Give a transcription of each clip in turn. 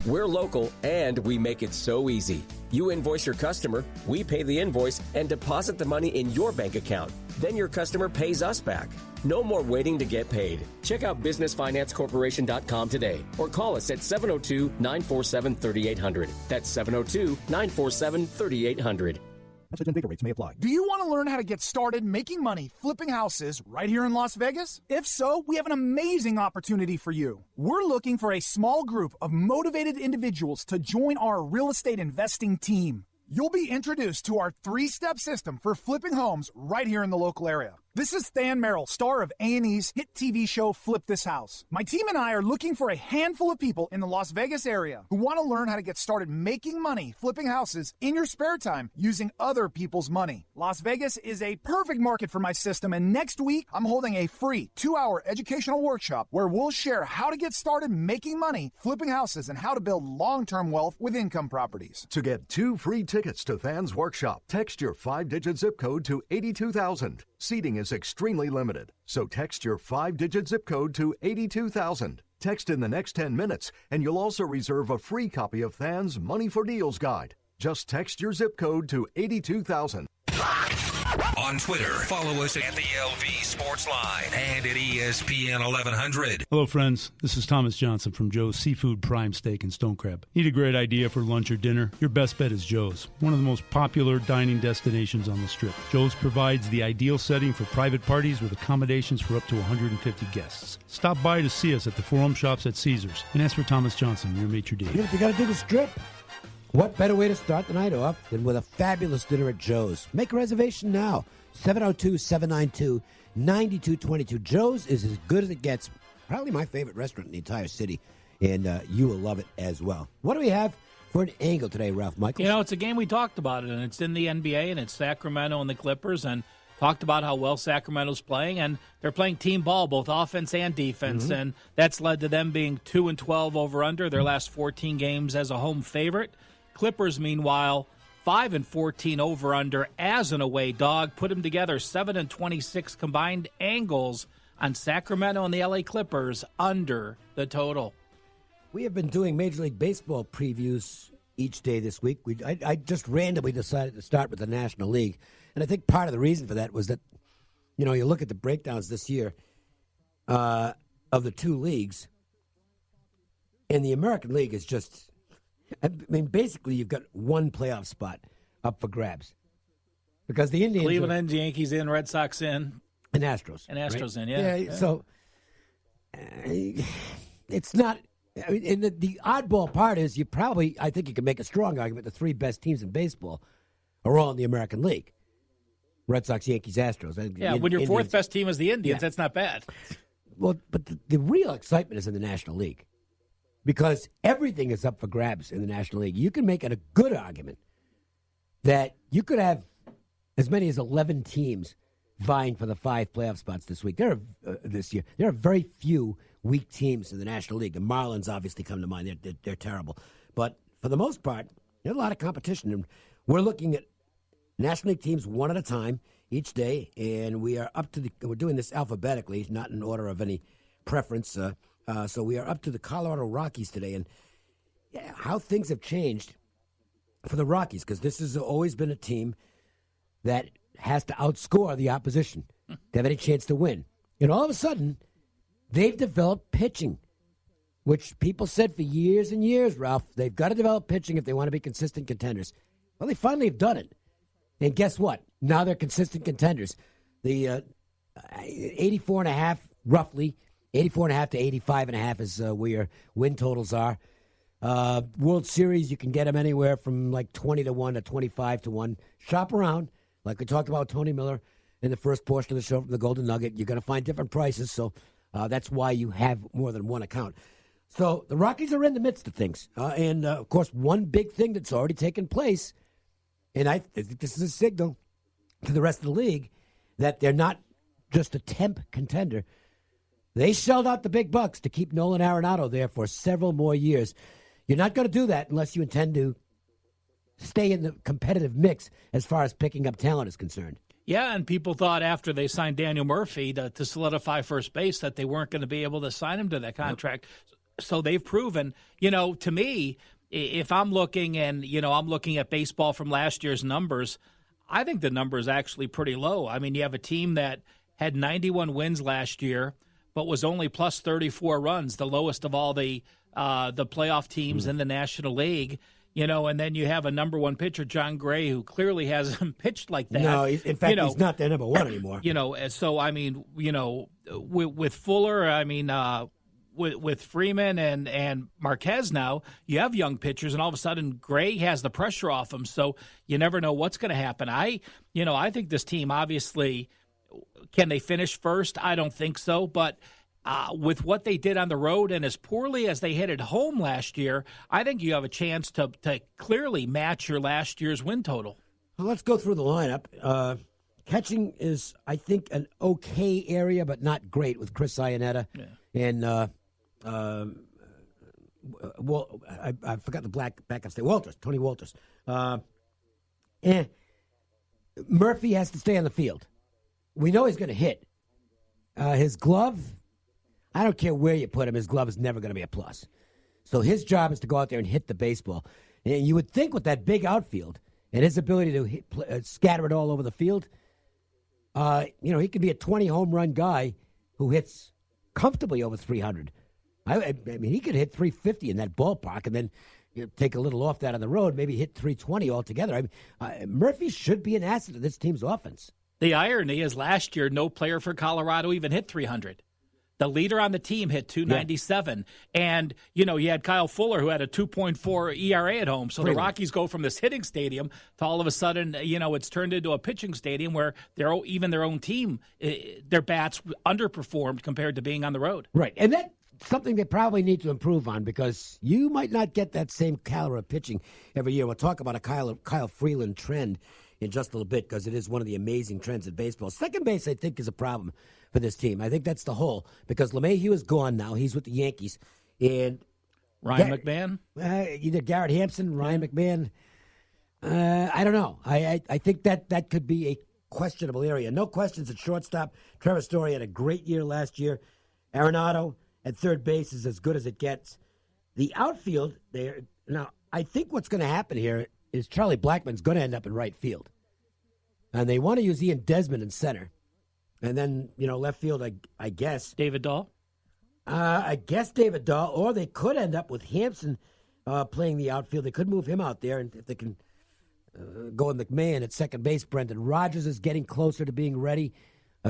We're local, and we make it so easy. You invoice your customer, we pay the invoice, and deposit the money in your bank account. Then your customer pays us back. No more waiting to get paid. Check out businessfinancecorporation.com today or call us at 702-947-3800. That's 702-947-3800. Message and data rates may apply. Do you want to learn how to get started making money flipping houses right here in Las Vegas? If so, we have an amazing opportunity for you. We're looking for a small group of motivated individuals to join our real estate investing team. You'll be introduced to our 3-step system for flipping homes right here in the local area. This is Than Merrill, star of A&E's hit TV show Flip This House. My team and I are looking for a handful of people in the Las Vegas area who want to learn how to get started making money flipping houses in your spare time using other people's money. Las Vegas is a perfect market for my system, and next week I'm holding a free 2-hour educational workshop where we'll share how to get started making money flipping houses and how to build long-term wealth with income properties. To get 2 free tickets to Than's workshop, text your 5-digit zip code to 82,000. Seating is extremely limited, so text your 5-digit zip code to 82,000. Text in the next 10 minutes, and you'll also reserve a free copy of Than's Money for Deals guide. Just text your zip code to 82,000. On Twitter, follow us at the LV Sportsline and at ESPN 1100. Hello, friends. This is Thomas Johnson from Joe's Seafood Prime Steak and Stone Crab. Need a great idea for lunch or dinner? Your best bet is Joe's, one of the most popular dining destinations on the Strip. Joe's provides the ideal setting for private parties with accommodations for up to 150 guests. Stop by to see us at the Forum Shops at Caesars and ask for Thomas Johnson, your maitre d'. You know what you got to do the Strip? What better way to start the night off than with a fabulous dinner at Joe's? Make a reservation now. 702-792-9222. Joe's is as good as it gets. Probably my favorite restaurant in the entire city, and you will love it as well. What do we have for an angle today, Ralph Michaels? You know, it's a game we talked about, and it's in the NBA, and it's Sacramento and the Clippers, and talked about how well Sacramento's playing, and they're playing team ball, both offense and defense, and that's led to them being 2-12 over-under their last 14 games as a home favorite. Clippers, meanwhile, 5-14 over-under as an away dog. Put them together, 7-26 combined angles on Sacramento and the LA Clippers under the total. We have been doing Major League Baseball previews each day this week. I just randomly decided to start with the National League. And I think part of the reason for that was that, you know, you look at the breakdowns this year of the two leagues, and the American League is just, I mean, basically you've got one playoff spot up for grabs. Because the Indians Cleveland, Yankees in, Red Sox in. And Astros. And Astros right? in, yeah. So it's not, I mean, and the oddball part is I think you can make a strong argument the three best teams in baseball are all in the American League. Red Sox, Yankees, Astros. Yeah, when your fourth best team is the Indians, that's not bad. Well, but the real excitement is in the National League because everything is up for grabs in the National League. You can make it a good argument that you could have as many as 11 teams vying for the 5 playoff spots this week. This year, there are very few weak teams in the National League. The Marlins obviously come to mind. They're terrible. But for the most part, there's a lot of competition. And we're looking at National League teams one at a time each day, and we're doing this alphabetically, not in order of any preference. So we are up to the Colorado Rockies today, and how things have changed for the Rockies, because this has always been a team that has to outscore the opposition to have any chance to win. And all of a sudden, they've developed pitching, which people said for years and years, Ralph, they've got to develop pitching if they want to be consistent contenders. Well, they finally have done it. And guess what? Now they're consistent contenders. The 84.5, roughly, 84.5 to 85.5 is where your win totals are. World Series, you can get them anywhere from like 20 to 1 to 25 to 1. Shop around. Like we talked about Tony Miller in the first portion of the show from the Golden Nugget. You're going to find different prices, so that's why you have more than one account. So the Rockies are in the midst of things. And, of course, one big thing that's already taken place, and I think this is a signal to the rest of the league that they're not just a temp contender. They shelled out the big bucks to keep Nolan Arenado there for several more years. You're not going to do that unless you intend to stay in the competitive mix as far as picking up talent is concerned. Yeah, and people thought after they signed Daniel Murphy to solidify first base that they weren't going to be able to sign him to that contract. So they've proven, to me, if I'm looking and, I'm looking at baseball from last year's numbers, I think the number is actually pretty low. I mean, you have a team that had 91 wins last year, but was only plus 34 runs, the lowest of all the playoff teams in the National League. And then you have a number one pitcher, John Gray, who clearly hasn't pitched like that. No, in fact, he's not the number one anymore. So, I mean, with Fuller, I mean, with Freeman and Marquez now, you have young pitchers, and all of a sudden Gray has the pressure off him, so you never know what's going to happen. I think this team, obviously, can they finish first? I don't think so, but with what they did on the road and as poorly as they hit at home last year, I think you have a chance to clearly match your last year's win total. Well, let's go through the lineup. Catching is, I think, an okay area, but not great with Chris Iannetta. Yeah. And I forgot the backup state. Tony Walters. Murphy has to stay on the field. We know he's going to hit. His glove, I don't care where you put him, his glove is never going to be a plus. So his job is to go out there and hit the baseball. And you would think with that big outfield and his ability to scatter it all over the field, he could be a 20 home run guy who hits comfortably over 300. I mean, he could hit 350 in that ballpark and then take a little off that on the road, maybe hit 320 altogether. Murphy should be an asset to this team's offense. The irony is last year, no player for Colorado even hit 300. The leader on the team hit 297. Yeah. And, you had Kyle Fuller, who had a 2.4 ERA at home. So the Rockies go from this hitting stadium to all of a sudden, it's turned into a pitching stadium where even their own team, their bats underperformed compared to being on the road. Right. And that's something they probably need to improve on because you might not get that same caliber of pitching every year. We'll talk about a Kyle Freeland trend in just a little bit because it is one of the amazing trends in baseball. Second base, I think, is a problem for this team. I think that's the hole because LeMahieu is gone now. He's with the Yankees. And Ryan McMahon? Either Garrett Hampson, Ryan McMahon. I don't know. I think that could be a questionable area. No questions at shortstop. Trevor Story had a great year last year. Arenado at third base is as good as it gets. The outfield, now, I think what's going to happen here is Charlie Blackmon's going to end up in right field. And they want to use Ian Desmond in center. And then, left field, I guess. David Dahl? I guess David Dahl. Or they could end up with Hampson playing the outfield. They could move him out there. And if they can go with McMahon at second base, Brendan Rodgers is getting closer to being ready.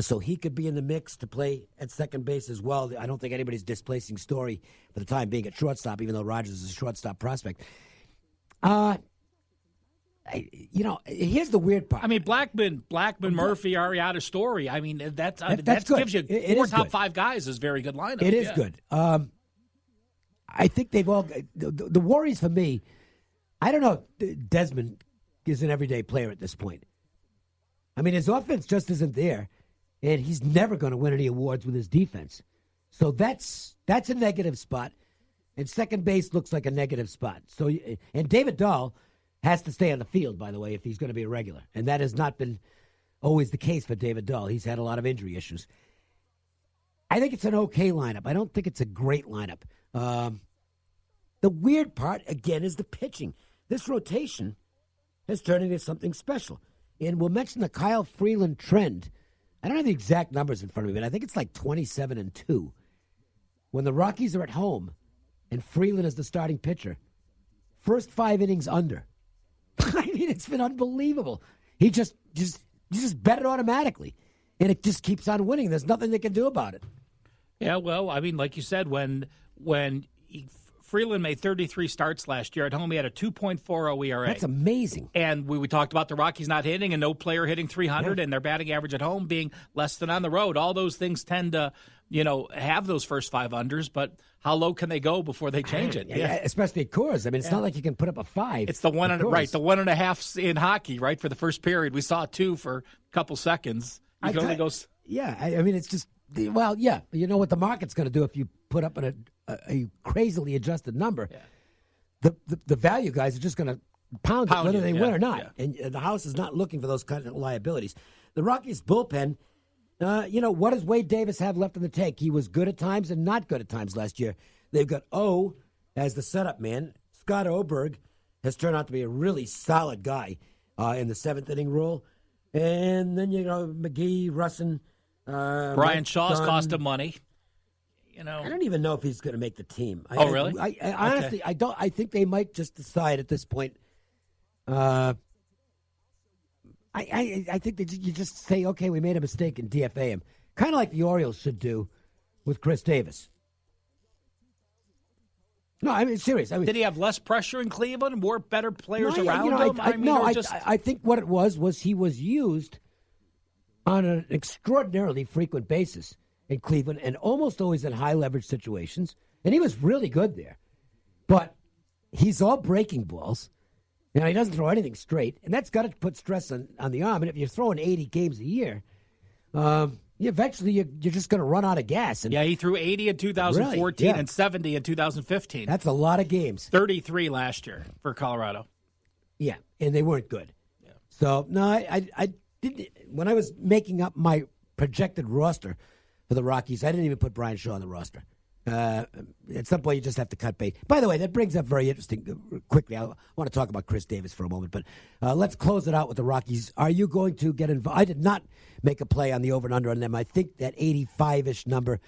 So he could be in the mix to play at second base as well. I don't think anybody's displacing Story for the time being at shortstop, even though Rodgers is a shortstop prospect. Here's the weird part. I mean, Blackman, Murphy, Arrieta, Story. I mean, that good. gives you four top five guys is very good lineup. It is good. I think they've all the worries for me. I don't know if Desmond is an everyday player at this point. I mean, his offense just isn't there, and he's never going to win any awards with his defense. So that's a negative spot, and second base looks like a negative spot. So and David Dahl has to stay on the field, by the way, if he's going to be a regular. And that has not been always the case for David Dahl. He's had a lot of injury issues. I think it's an okay lineup. I don't think it's a great lineup. The weird part, again, is the pitching. This rotation has turned into something special. And we'll mention the Kyle Freeland trend. I don't have the exact numbers in front of me, but I think it's like 27-2. When the Rockies are at home and Freeland is the starting pitcher, first 5 innings under. I mean, it's been unbelievable. He just bet it automatically, and it just keeps on winning. There's nothing they can do about it. Yeah, well, I mean, like you said, when Freeland made 33 starts last year at home, he had a 2.40 ERA. That's amazing. And we talked about the Rockies not hitting and no player hitting 300 and their batting average at home being less than on the road. All those things tend to, have those first 5 unders, but how low can they go before they change it? Yeah. Especially at Coors. I mean, it's not like you can put up a 5. It's the the 1.5 in hockey, right? For the first period, we saw 2 for a couple seconds. You can only go. Yeah, I mean, it's just you know what the market's going to do if you put up a crazily adjusted number. Yeah. The value guys are just going to pound it whether they win or not, and the house is not looking for those kind of liabilities. The Rockies bullpen. What does Wade Davis have left in the tank? He was good at times and not good at times last year. They've got O as the setup man. Scott Oberg has turned out to be a really solid guy in the seventh inning role. And then, McGee, Russin. Brian Shaw's cost him money. I don't even know if he's going to make the team. Really? I honestly, I don't. I think they might just decide at this point. I think that you just say, okay, we made a mistake and DFA him, kind of like the Orioles should do with Chris Davis. No, I mean serious. Did he have less pressure in Cleveland? More better players around him? I think what it was he was used on an extraordinarily frequent basis in Cleveland and almost always in high leverage situations, and he was really good there. But he's all breaking balls. He doesn't throw anything straight, and that's got to put stress on the arm. And if you're throwing 80 games a year, eventually you're just going to run out of gas. And he threw 80 in 2014 and 70 in 2015. That's a lot of games. 33 last year for Colorado. Yeah, and they weren't good. Yeah. So, no, I didn't. When I was making up my projected roster for the Rockies, I didn't even put Brian Shaw on the roster. At some point, you just have to cut bait. By the way, that brings up very interesting. Quickly, I want to talk about Chris Davis for a moment, but let's close it out with the Rockies. Are you going to get involved? I did not make a play on the over and under on them. I think that 85-ish number,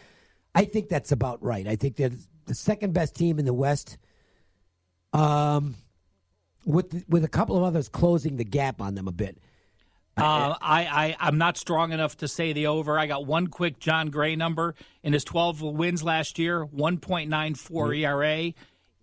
I think that's about right. I think they're the second best team in the West, with a couple of others closing the gap on them a bit. I'm not strong enough to say the over. I got one quick John Gray number. In his 12 wins last year, 1.94 ERA.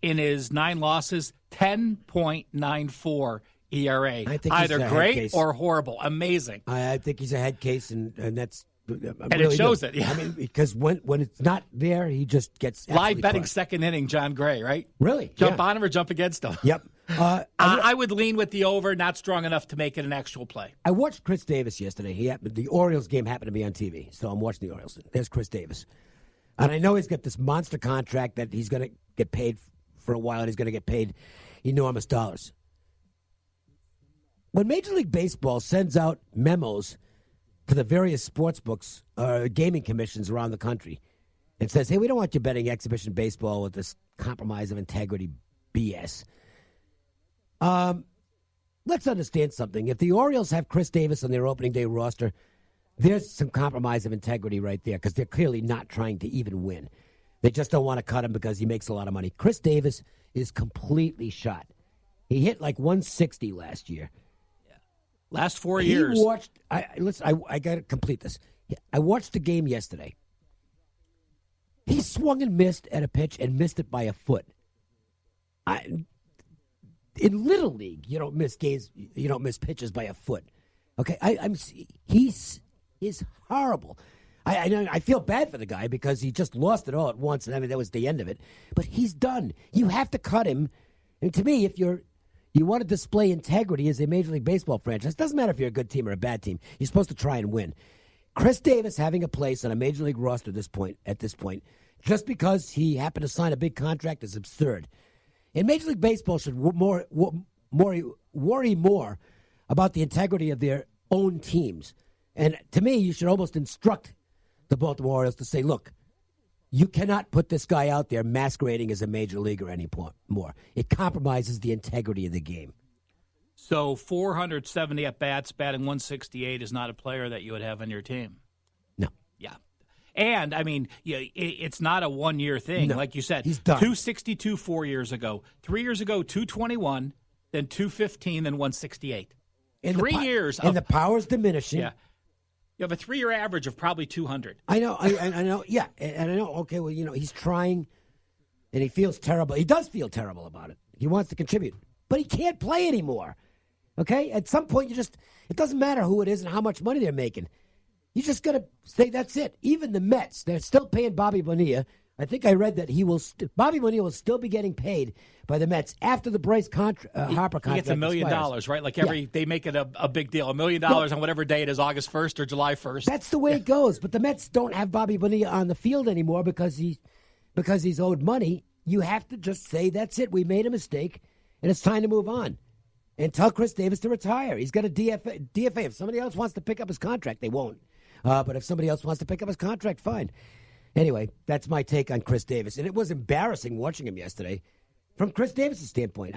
In his 9 losses, 10.94 ERA. I think either great or horrible. Amazing. I think he's a head case, and that's... And really it shows it. Yeah. I mean, because when it's not there, he just gets live betting crushed. Second inning John Gray, right? Really? Jump on him or jump against him? Yep. I would lean with the over, not strong enough to make it an actual play. I watched Chris Davis yesterday. The Orioles game happened to be on TV, so I'm watching the Orioles. There's Chris Davis. And I know he's got this monster contract that he's going to get paid for a while, and he's going to get paid enormous dollars. When Major League Baseball sends out memos to the various sports books, gaming commissions around the country, and says, hey, we don't want you betting exhibition baseball with this compromise of integrity BS. Let's understand something. If the Orioles have Chris Davis on their opening day roster, there's some compromise of integrity right there because they're clearly not trying to even win. They just don't want to cut him because he makes a lot of money. Chris Davis is completely shot. He hit like 160 last year. Last 4 years. I got to complete this. I watched the game yesterday. He swung and missed at a pitch and missed it by a foot. In Little League, you don't miss games. You don't miss pitches by a foot. Okay, he's horrible. I feel bad for the guy because he just lost it all at once, and I mean that was the end of it. But he's done. You have to cut him. And to me, if you want to display integrity as a Major League Baseball franchise, doesn't matter if you're a good team or a bad team. You're supposed to try and win. Chris Davis having a place on a Major League roster at this point, just because he happened to sign a big contract is absurd. And Major League Baseball should worry more about the integrity of their own teams. And to me, you should almost instruct the Baltimore Orioles to say, look, you cannot put this guy out there masquerading as a major leaguer anymore. It compromises the integrity of the game. So 470 at-bats, batting 168 is not a player that you would have on your team. No. Yeah. And, I mean, it's not a one-year thing. No, like you said, he's done. 262 4 years ago. 3 years ago, 221, then 215, then 168. And 3 years. And the power's diminishing. Yeah. You have a 3-year average of probably 200. I know. I know. Yeah. And I know, okay, well, he's trying, and he feels terrible. He does feel terrible about it. He wants to contribute. But he can't play anymore. Okay? At some point, it doesn't matter who it is and how much money they're making. You just got to say that's it. Even the Mets, they're still paying Bobby Bonilla. I think I read that Bobby Bonilla will still be getting paid by the Mets after the Bryce Harper contract. He gets $1 million, right? Like they make it a big deal. $1 million on whatever day it is, August 1st or July 1st. That's the way it goes. But the Mets don't have Bobby Bonilla on the field anymore because he's owed money. You have to just say that's it. We made a mistake, and it's time to move on. And tell Chris Davis to retire. He's got a DFA. If somebody else wants to pick up his contract, they won't. But if somebody else wants to pick up his contract, fine. Anyway, that's my take on Chris Davis. And it was embarrassing watching him yesterday from Chris Davis' standpoint.